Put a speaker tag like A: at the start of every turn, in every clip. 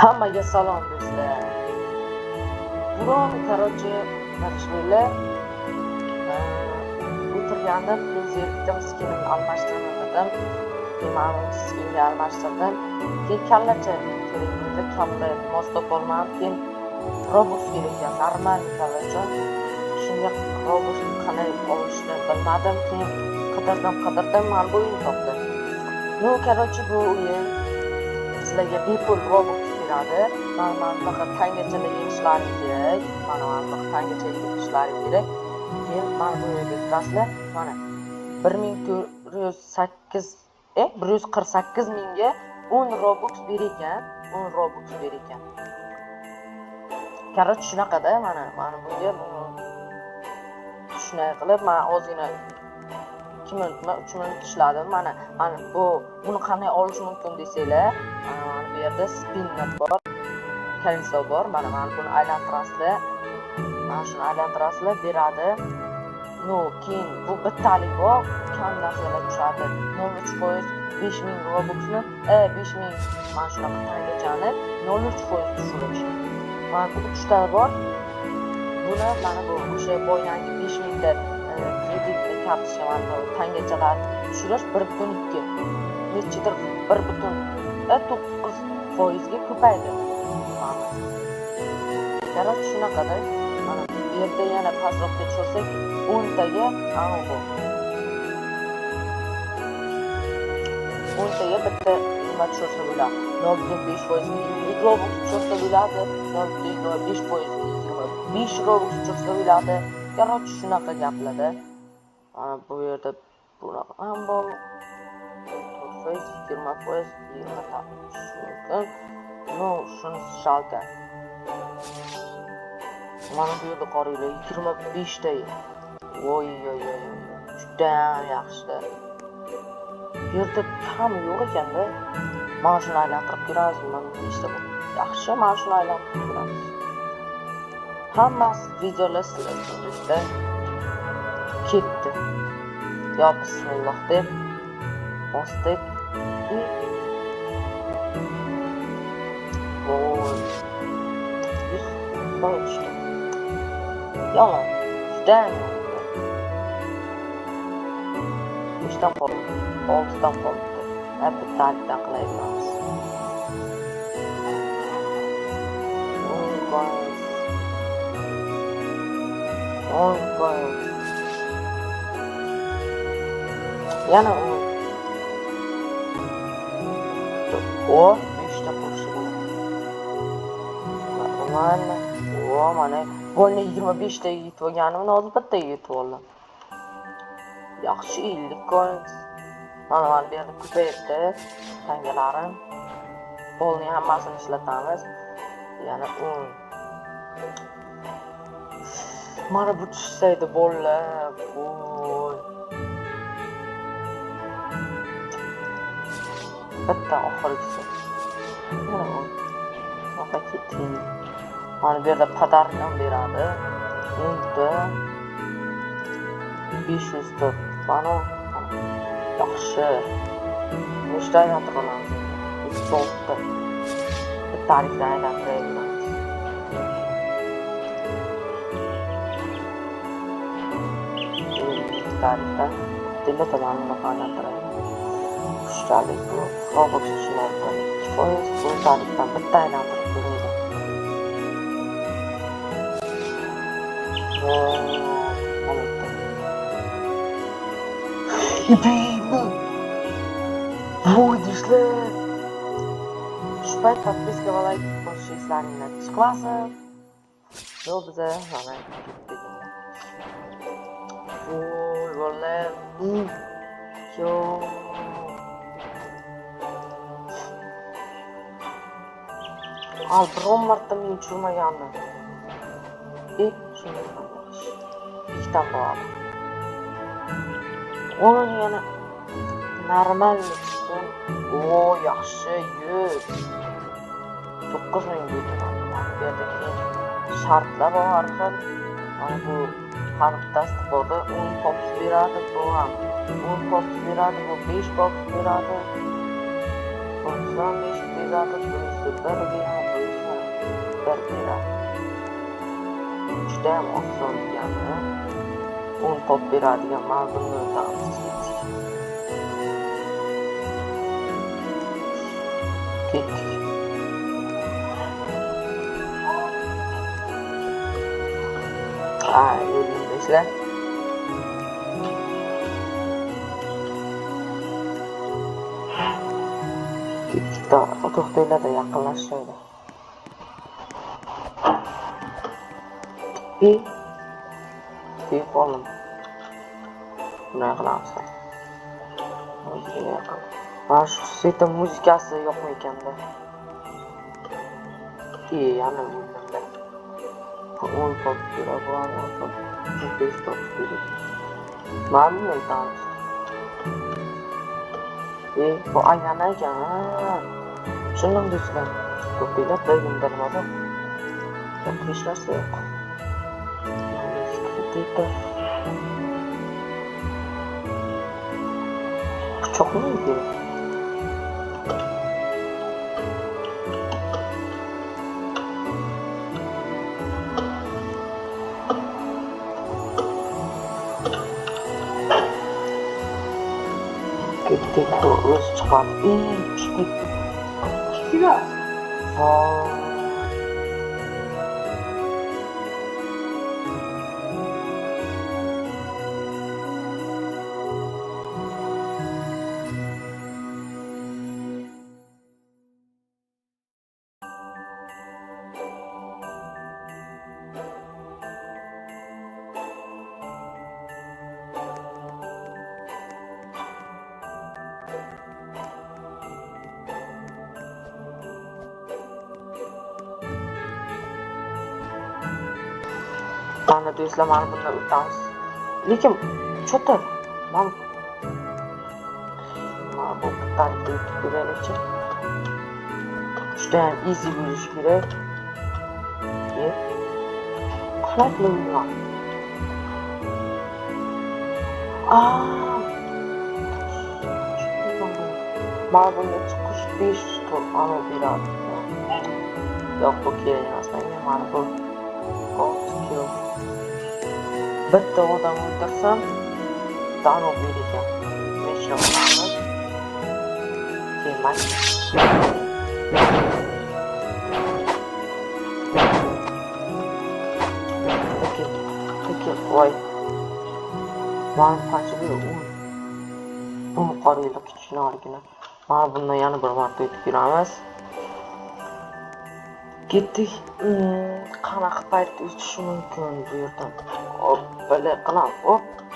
A: Hammaga salom do'stlar. Bugun короче, Naqshbella o'tirgandim, zerikdim, skinimni almashtirdim dedim. Ma'lum skinga almashtirdim. Keyin kallacha kerak edi, kalla mos topolmadim. Keyin Robux kerak ekan, normal kallacha. Shunga Robuxni qanday olishni bilmadim. Keyin qidirdim, mana bu o'yin topdim. Ну, короче, bu o'yin sizlarga bepul Robux beradi. Mana bunaqa tangacha yig'ishlaring kerak. Mana bunaqa tangacha yig'ishlaring kerak. Keyin mana bu yerga kirasizlar. Mana 148 mingga 10 Robux ber ekan. 10 Robux ber ekan. Короче, shunaqada mana bunga shunday qilib men ozgina 2 minutmi 3 minut ishladim. Mana buni qanday olish mumkin desanglar, mana bu yerda spinner bor, kolesa bor. Mana buni aylantirasizlar. Mana shuni aylantirasizlar, beradi. No, keyin bu bittalik bor, kam narsalar tushadi. 0.3% 5000 Robuxni, 5000 mana shunaqa tangachani 0.3% tushirish. Mana bu 3 ta bor. Buni mana bu o'sha boyangi 5000 ta kredit kartochka mana tangachalar tushirish 1.2 nechidir 1.9% ga ko'paydi. Короче, shunaqada mana bu yerda yana pastroqqa tushirsak 10 taga bu 10 taga bitta nima tushirsa bo'ladi. 0.5% 20 Robux tushirsa bo'ladi. 0.5% 25 Robux tushirsa bo'ladi. Короче, shunaqa gaplarda. Mana bu yerda bunaqa ham bor. 4%, 20%, 20 ta mumkin. No, shunisi shalta. Mana bu yerda qaranglar, 25 ta. Voy. Juda yaxshi. Bu yerda kam yo'q ekanda. Mana shuni aylantirib ko'ramiz. Mana nechta bu. Yaxshi, mana shuni aylantirib ko'ramiz. Hammasi videolar sizlarda ketdi. Yo bismillah deb bosdik. Voy. Boshqa. Yalan. Juda. 3dan qoldi. 6dan qoldi. Bittalikdan qilaymiz. Yana o 5 ta qo'shib bo'ladi. Mana golni 25 ta yetib olganimni hozir bitta yetib oldim. Yaxshi 50 coin. Mana bu yerda ko'payibdi tangalarim. Golni hammasini ishlatamiz. Yana mana bu tushsaydi bollar. Bitta oxirgisi. Mana keting. Mana bu yerda padark ham beradi. Endi 500 ta. Mana yaxshi. Nechta aylantiramiz? 3 ta. Bittalikdan aylantiramiz. Tarihdan dilla tomonini aylantiramiz. Ustalik bu Robux ishlardan 2% bu tarixdan bitta aylantirib ko'radi. Voy do'stlar. Shubay podpiska va like qo'shishinglarni chiqmasin. Yo'q biza mana ketdik. Voy yo. Biron marta men tushirmagandim. Shunday qilish. Ikkita bor. Uni yana normal chiqsin. Yaxshi, 9000 berdim. Bu yerda shartlar bor har xil. Mana bu har bittasi borda 10 box beradi, bu ham 10 box beradi, bu 5 box beradi. 95 bezatib bo'lsa bir beradi. Judayam oson degani 10 top beradigan mazmunni o'tamiz. Ketdik. Yo'lingizlar. To'xtanglar, yaqinlashmaydi. Qo'lim. Bunday qilamiz. O'ziga yaqin. Mana shu seta muzikasi yo'qmi ekanda? Yana o'yinda. 10 top beradi, 5 top beradi. Ma'lum aytamiz. Bu aynan ekan. Shundan do'stlar. To'xtanglar, bildirmadim. Hech narsa yo'q. Çok mu iyi? Gittik bu öz çıkan. Gittik. Gidiyor. Mana do'stlar, mana bundan o'tamiz. Lekin cho'tir. Mana bu bittalikda o'tib beraylikchi. Juda ham easy bo'lishi kerak. Qanaqalar? Mana bunda chiqish 5 tur ana beradi. Yo'q, bu kerak emas menga. Mana bu bitta odam o'ldirsam darrov berakan. Men shuni qilaman. Demak, voy. Mana qanchaga bu qoraylik kichkinaligina. Mana bundan yana bir marta o'tib beramiz. Ketdik. Qanaqa paytda o'tishi mumkin bu yerdan? Hop, böyle qilam.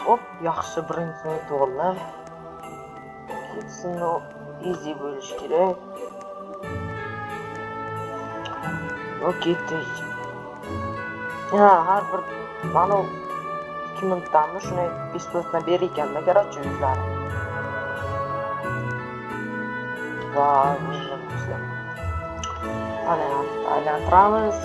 A: Hop, yaxshi birinchisini to'g'irlab. Ketsin, easy bo'lishi kerak. Ketdik. Har bir mana 2 minutdan shuni besplatno ber ekanda, короче, o'zlari. Voy, o'zim. Ana, aylantiramiz.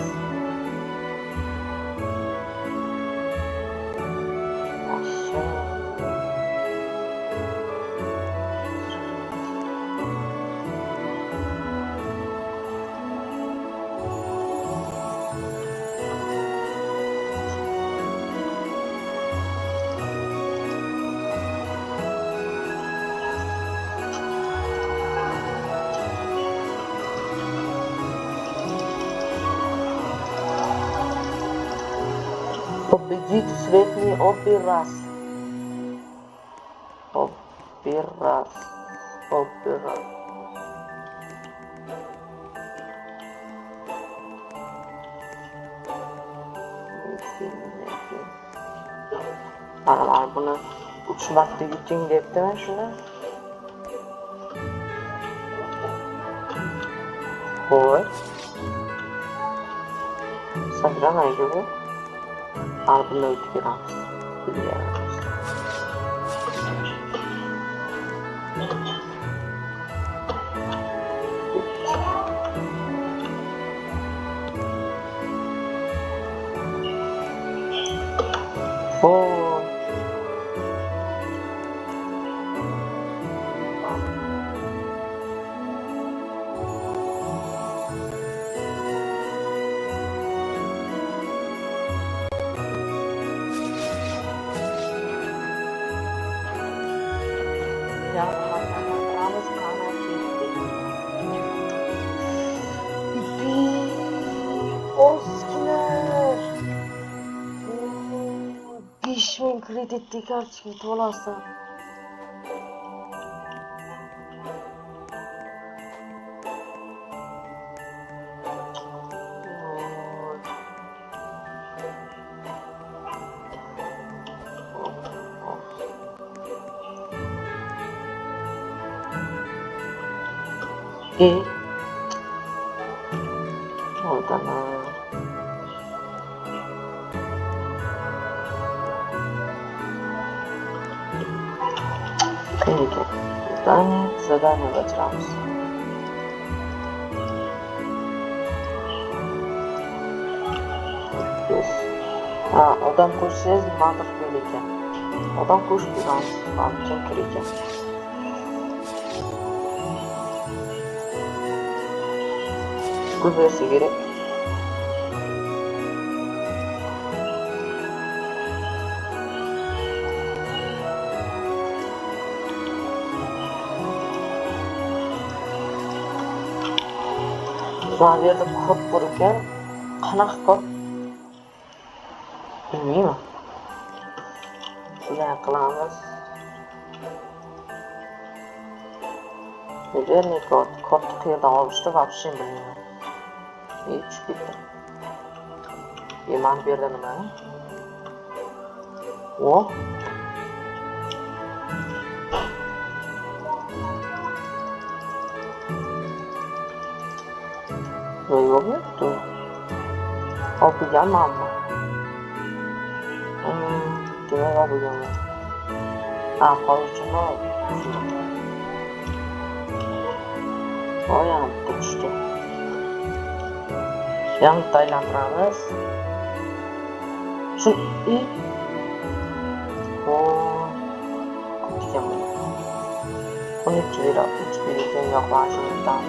A: Победить средний операс. Mana buni 3 marta yuting debdi-man shuni. Voy. Sakramaydi bu. Mana buni o'tib beramiz. kreditli kartochka to'lasin. Odana. Qiyinga. Zadaniya bajaramiz. Odam ko'rsangiz nimadir bo'l ekan. Odam ko'rib turamiz. Kim kir ekan. Bu bersa kerak. Mana bu yerda kod bor ekan. Qanaqa kod? Bilmayman. Shunday qilamiz. Verni kodni qayerdan olishdi, вообще bilmayman. Tushib ketdi. Mana bu yerda nima? Yo'q yo'q. O'qiganmanmi? Demak o'qiganman. Hozircha yana bitta tushdi. Yana aylantiramiz. Shu Ko'pchilik bu. Uni chiqirib yoqmasdan.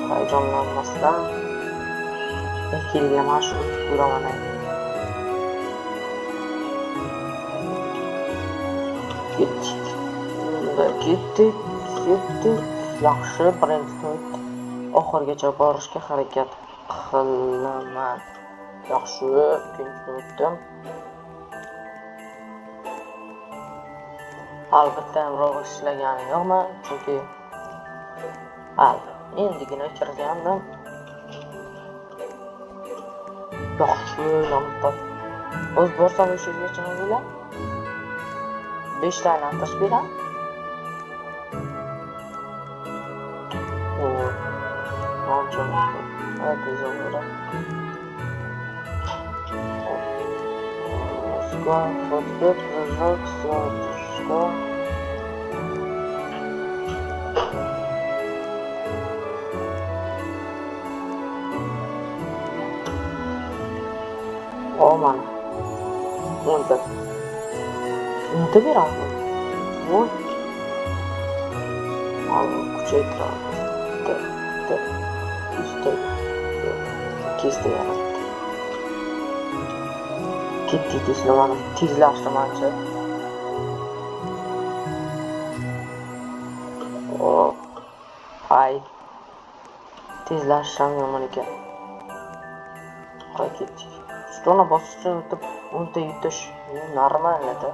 A: Hayajonlanmasdan kelgan mana shu ko'raman. Ketdik. Yaxshi, birinchi to'rt oxirigacha borishga harakat qilaman. Yaxshi, ikkinchi o'tdim. Albatta hamroh ishlagani yo'qmi? Chunki endigina kirgandim. Yaxshi, yonibdi. O'z borsam o'sha yergacha nima 5 ta aylantirish beram. Это изумруд. Подбег, прыжок, прыжка. Mana. Unta beramiz. Voy. Kuchaytiramiz. Kesdi yaratdi. Ketdik tezlamani tezlashtirmoqchi. Tezlashtirishim yomon ekan. Ketdik. Stona bosishdan o'tib unta yutish normal edi.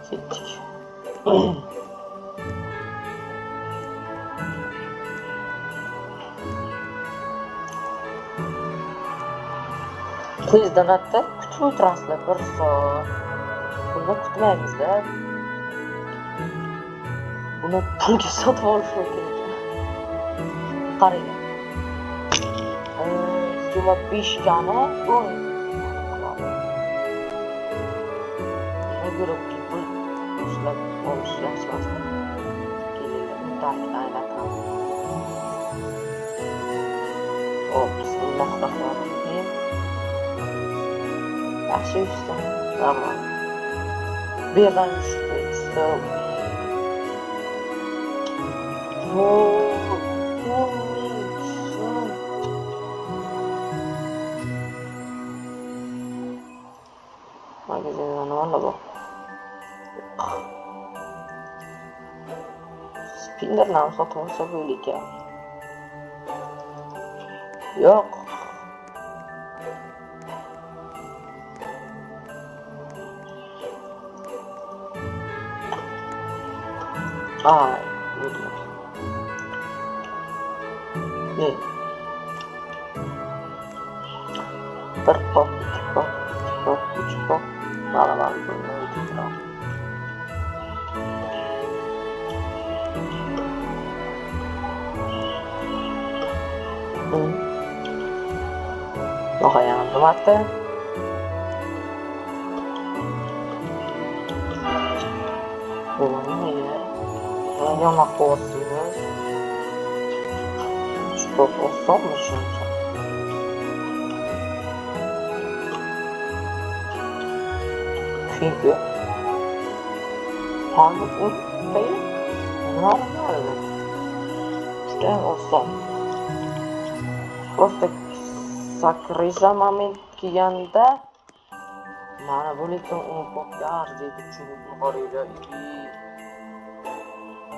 A: Ketdik. Tezdan hatta kutib o'tirasizlar bir soat. Buni kutmaymiz-da. Buni pulga sotib olish kerak. Qarang. Suma 5 gani 10. Nega pul ishlab olish yaxshi emas. Kelinglar, bunday aylantiramiz. Bismillahirrohmanirrohim. Yaxshi ishda. Tamam. Bu yerdan tushdi. Magazinda nima bor? Spinnerlarni sotib olsa bo'lar ekan. Yo'q. Ay, bir pop, ikki pop, uch pop. Mana bunday ekan. Nihoyat nimadir? Bu nima? Yana qo'rqsiz. Uch pop osonmi shuncha? Çünkü Hamlet değil, normalde. Juda oson. Просто sakriza moment kelganda mana bu lekin uni popga arziydi tushunib qaraylar.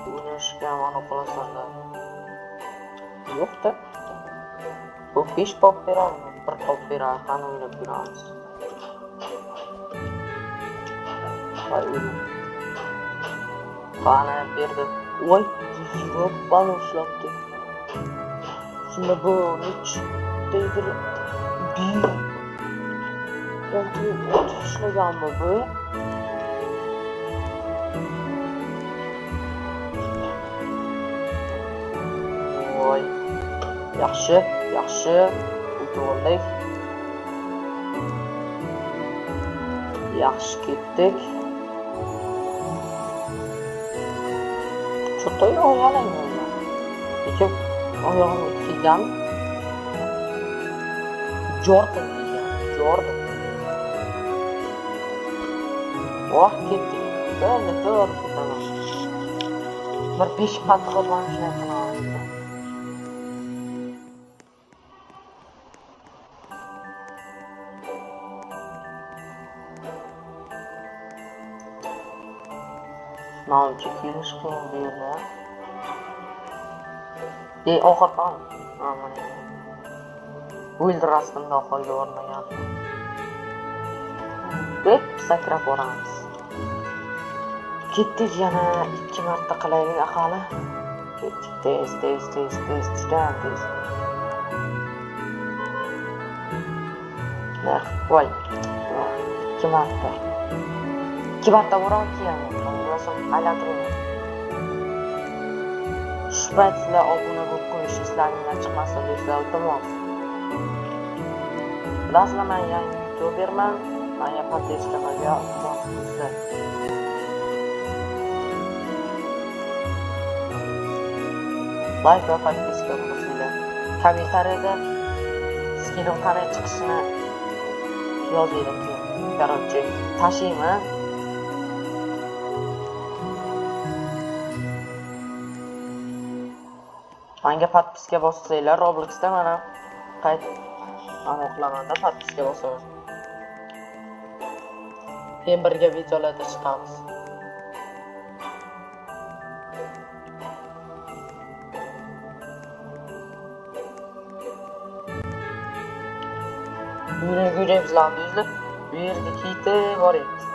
A: O'ynashga mana qilasanda. Yo'q-da. Bu 5 pop beradi, 1 pop beradi, qani o'ynab ko'ramiz. Qani berdi. Voy, yoppan ushlabdi. Shunda bu nech deydir? Bir olti ishlaganmi bu? Voy, yaxshi, yaxshi. O'toldik. Yaxshi ketdik. Cho'toy o'yalang. Lekin oyog'im kiygan. Jordan kiygan. Jordan. Voh, ketdik. Böyle to'g'ri ketaman. Bir 5 patrol mana shunday qilamiz. Manimcha kelish qiyin bu yerda. Oxir qoldi. Mana. Bu yil rasmda oxirga o'rnagan. Deb sakrab boramiz. Ketdik yana 2 marta qilaylik aholi. Ketdik tez, juda tez. Voy. 2 marta. 2 marta bo'ron kiyadi. O'zim aylantirmayman. Shu payt sizlar obuna bo'lib qo'yish islaringlar chiqmasin do'stlar, iltimos. Bilasizlar, men yangi youtuberman. Menga podpiska qilgan sizlar. Like va podpiska qilasizlar. Kommentariyada skinim qanday chiqishini yozinglar keyin. Короче, tashiyman. Menga podpiska bossanglar, Robloxda mana qayt aniqlamada podpiska bosaman. Keyin birga videolarda chiqamiz. Yürüyeceğiz lan düzlü. Bu yerga ketib boryapti.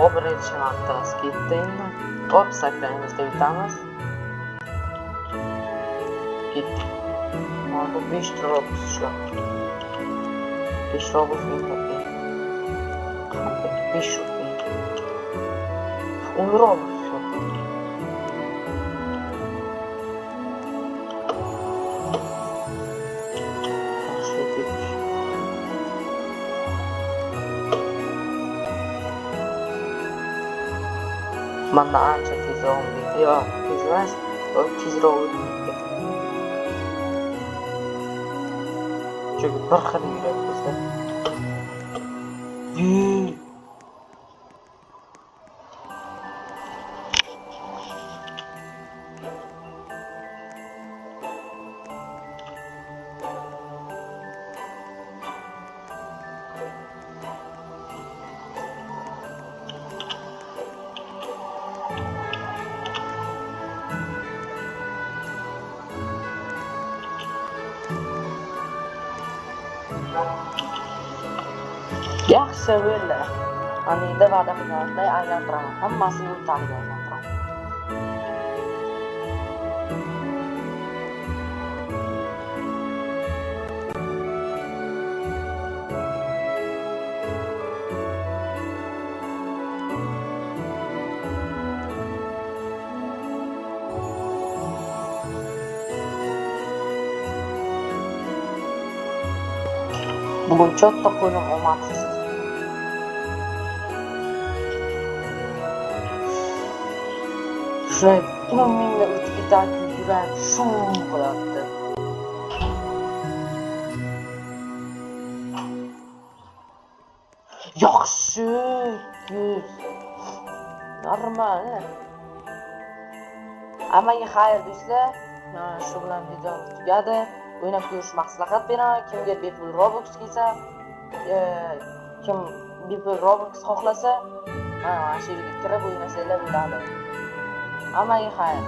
A: O birinchi martasi ketdi endi. Hop, sakraymiz deb aytamiz. Ketdi. Mana bu 5 robot ishlab. 5 robot endi. 5 robot. 10 robot ishlab. Mana ancha tezroq o'tdi. Yo'q, tez emas. Tezroq o'tdi. Chunki bir xil yuribmiz-da. Yaxshi bo'ldi. Ana endi va'da qilganimday aylantiraman. Hammasini o'ntaliga aylantiraman. Bugun cho'tta qo'lim omadsiz. Shunday umumingda o'tib ketadi, yuragim shuv qilyapti. Yaxshi, yuz. Normal. Hammaga xayr do'stlar. Shu bilan video tugadi. O'ynab ko'rish maslahat beraman. Kimga bepul Robux kelsa, kim bepul Robux xohlasa, mana shu yerga kirib o'ynasanglar bo'ladi. Hammaga xayr.